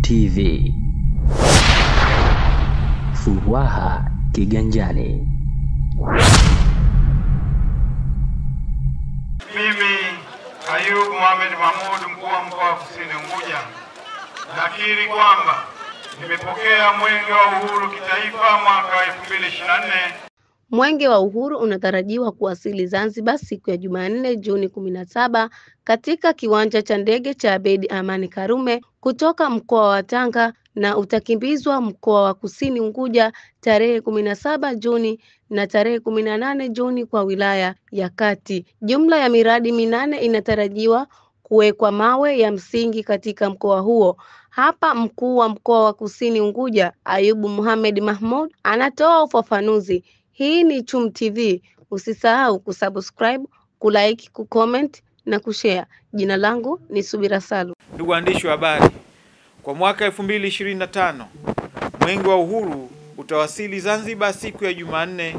TV. Furaha kiganjani. Mimi Ayub Mohamed Mahmud, mkuu wa mkoa wa Kusini Unguja, nakiri kwamba nimepokea Mwenge wa Uhuru kitaifa mwaka 2024. Mwenge wa Uhuru unatarajiwa kuwasili Zanzibar siku ya Jumanne Juni 17 katika kiwanja cha ndege cha Abeid Amani Karume kutoka mkoa wa Tanga na utakimbizwa mkoa wa Kusini Unguja tarehe 17 Juni na tarehe 18 Juni kwa wilaya ya Kati. Jumla ya miradi 8 inatarajiwa kuwekwa mawe ya msingi katika mkoa huo. Hapa mkuu wa mkoa wa Kusini Unguja Ayub Mohamed Mahmud anatoa ufafanuzi. Hii ni Chum TV. Usisahau kusubscribe, kulike, kucomment na kushare. Jina langu ni Subira Salu. Ndugu waandishi wa habari, kwa mwaka 2025 Mwenge wa Uhuru utawasili Zanzibar siku ya Jumanne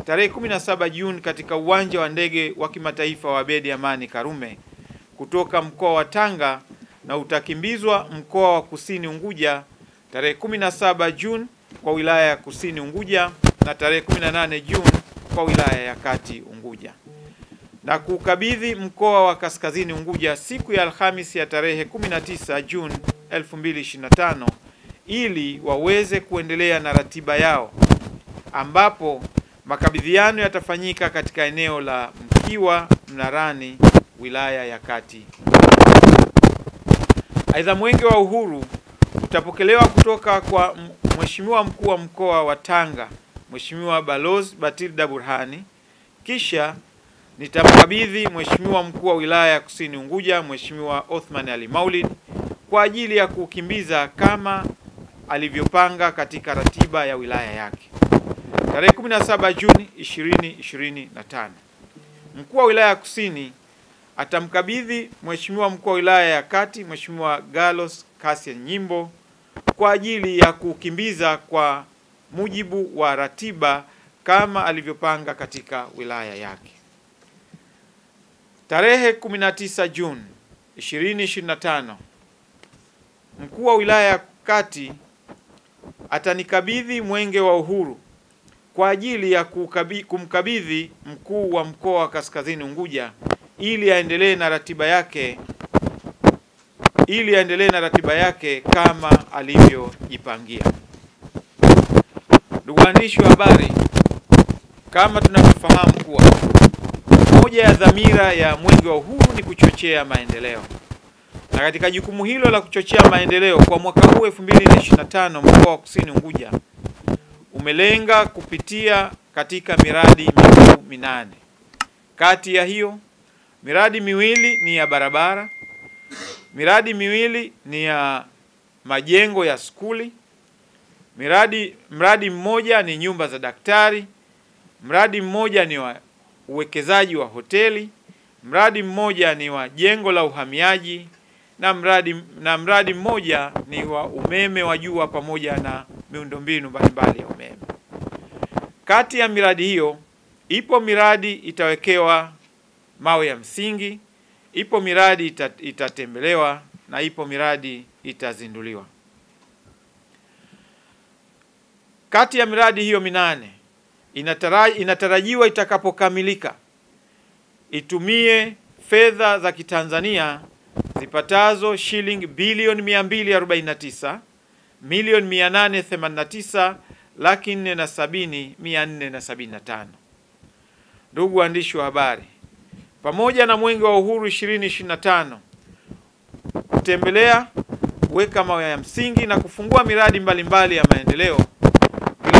tarehe 17 Juni katika uwanja wa ndege wa kimataifa wa Abeid Amani Karume kutoka mkoa wa Tanga na utakimbizwa mkoa wa Kusini Unguja tarehe 17 Juni kwa wilaya ya Kusini Unguja na tarehe 18 Juni kwa wilaya ya Kati Unguja, na kukabidhi mkoa wa Kaskazini Unguja siku ya Alhamisi ya tarehe 19 Juni 2025 ili waweze kuendelea na ratiba yao, ambapo makabidhiano yatafanyika katika eneo la Mkiwa Mnarani, wilaya ya Kati. Aidha, Mwenge wa Uhuru utapokelewa kutoka kwa Mheshimiwa mkuu wa mkoa wa Tanga, Mheshimiwa Balozi Batilda Burhani, kisha nitamkabidhi Mheshimiwa mkuu wa wilaya ya Kusini Unguja, Mheshimiwa Othman Ali Maulid, kwa ajili ya kukimbiza kama alivyopanga katika ratiba ya wilaya yake. Tarehe 17 Juni 2025, mkuu wa wilaya ya Kusini atamkabidhi Mheshimiwa mkuu wa wilaya ya Kati, Mheshimiwa Galos Kassian Nyimbo, kwa ajili ya kukimbiza kwa mujibu wa ratiba kama alivyopanga katika wilaya yake. Tarehe 19 Juni 2025, mkuu wa wilaya ya Kati atanikabidhi Mwenge wa Uhuru kwa ajili ya kumkabidhi mkuu wa mkoa wa Kaskazini Unguja ili aendelee na ratiba yake kama alivyojipangia. Ndugu waandishi wa habari, kama tunavyofahamu kuwa moja ya dhamira ya Mwenge wa Uhuru ni kuchochea maendeleo, na katika jukumu hilo la kuchochea maendeleo kwa mwaka huu 2025 mkoa wa Kusini Unguja umelenga kupitia katika miradi mikuu 8. Kati ya hiyo miradi miwili ni ya barabara, miradi miwili ni ya majengo ya skuli, mradi mmoja ni nyumba za daktari, mradi mmoja ni wa uwekezaji wa hoteli, mradi mmoja ni wa jengo la uhamiaji, na mradi mmoja ni wa umeme wa jua pamoja na miundombinu mbalimbali ya umeme. Kati ya miradi hiyo ipo miradi itawekewa mawe ya msingi, ipo miradi itatembelewa na ipo miradi itazinduliwa. Kati ya miradi hiyo 8 inatarajiwa itakapokamilika itumie fedha za Kitanzania zipatazo shilingi bilioni 249 milioni 889 laki 470,475. Ndugu waandishi wa habari, pamoja na Mwenge wa Uhuru 2025 kutembelea, kuweka mawe ya msingi na kufungua miradi mbalimbali ya maendeleo,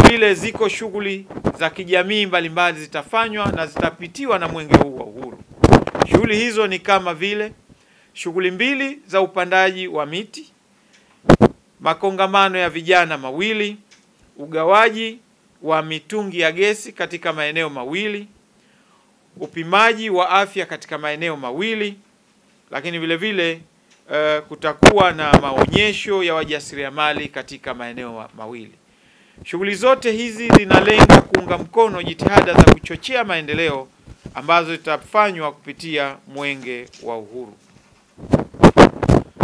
vile ziko shughuli za kijamii mbalimbali zitafanywa na zitapitiwa na Mwenge huu wa Uhuru. Shughuli hizo ni kama vile shughuli 2 za upandaji wa miti, makongamano ya vijana mawili, ugawaji wa mitungi ya gesi katika maeneo mawili, upimaji wa afya katika maeneo mawili, lakini vile vile kutakuwa na maonyesho ya wajasiriamali katika maeneo mawili. Shughuli zote hizi zinalenga kuunga mkono jitihada za kuchochea maendeleo ambazo zitafanywa kupitia Mwenge wa Uhuru.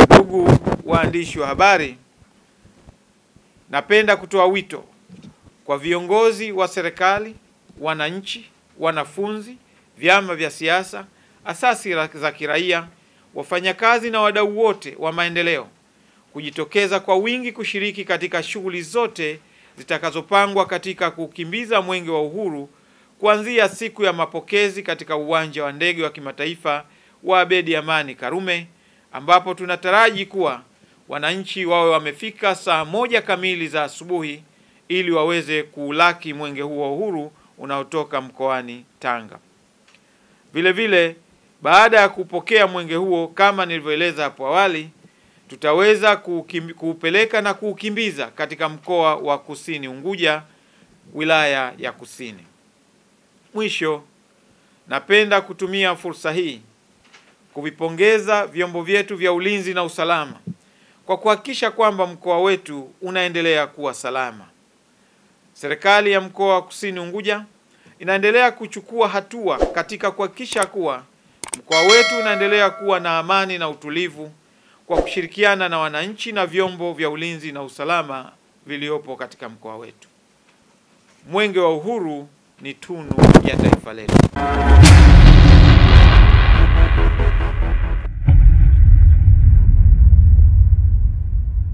Ndugu waandishi wa habari, Napenda kutoa wito kwa viongozi wa serikali, wananchi, wanafunzi, vyama vya siasa, asasi za kiraia, wafanyakazi na wadau wote wa maendeleo kujitokeza kwa wingi kushiriki katika shughuli zote zitakazopangwa katika kukimbiza Mwenge wa Uhuru kuanzia siku ya mapokezi katika uwanja wa ndege wa kimataifa wa Abeid Amani Karume, ambapo tunataraji kuwa wananchi wawe wamefika saa 1 kamili za asubuhi ili waweze kuulaki mwenge huo wa uhuru unaotoka mkoani Tanga. Vile vile, baada ya kupokea mwenge huo, kama nilivyoeleza hapo awali, tutaweza kuupeleka na kuukimbiza katika mkoa wa Kusini Unguja, wilaya ya Kusini. Mwisho, napenda kutumia fursa hii kuvipongeza vyombo vyetu vya ulinzi na usalama kwa kuhakikisha kwamba mkoa wetu unaendelea kuwa salama. Serikali ya mkoa wa Kusini Unguja inaendelea kuchukua hatua katika kuhakikisha kuwa mkoa wetu unaendelea kuwa na amani na utulivu kwa kushirikiana na wananchi na vyombo vya ulinzi na usalama viliopo katika mkoa wetu. Mwenge wa Uhuru ni tunu ya taifa letu.